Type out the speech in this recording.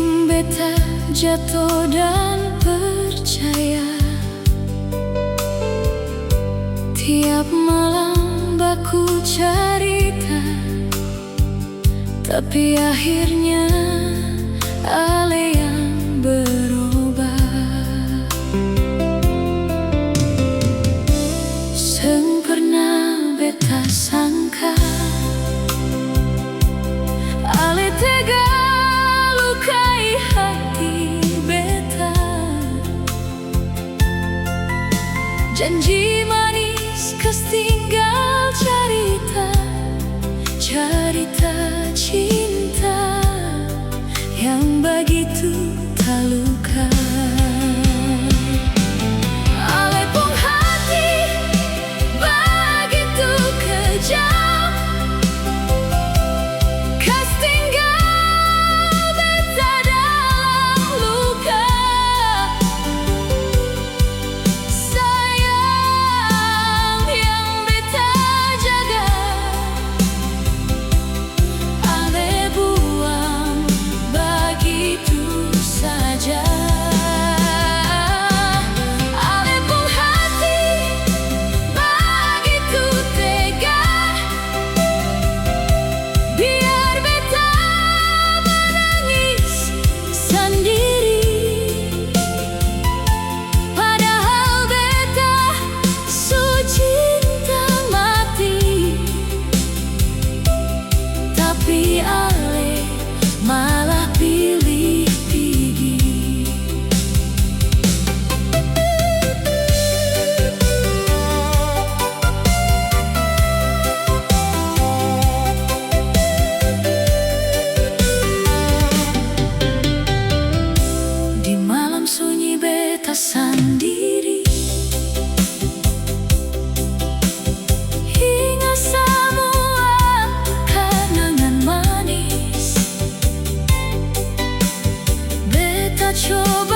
Sering beta jatuh dan percaya, tiap malam baku cerita, tapi akhirnya ale yang berubah. Seng pernah beta sangka ale tega lukai hati beta. Janji manis kas tinggal cerita, cerita cinta yang begitu tak luka. Ale pun hati begitu kejam, kas tinggal beta dalam luka. Sayang yang beta jaga, ale buang begitu saja. Ale pun hati begitu tega, biar beta menangis sendiri. Padahal beta su cinta mati, tapi ale malah pilih pergi. Di malam sunyi beta sendiri, hingga semua kenangan manis beta coba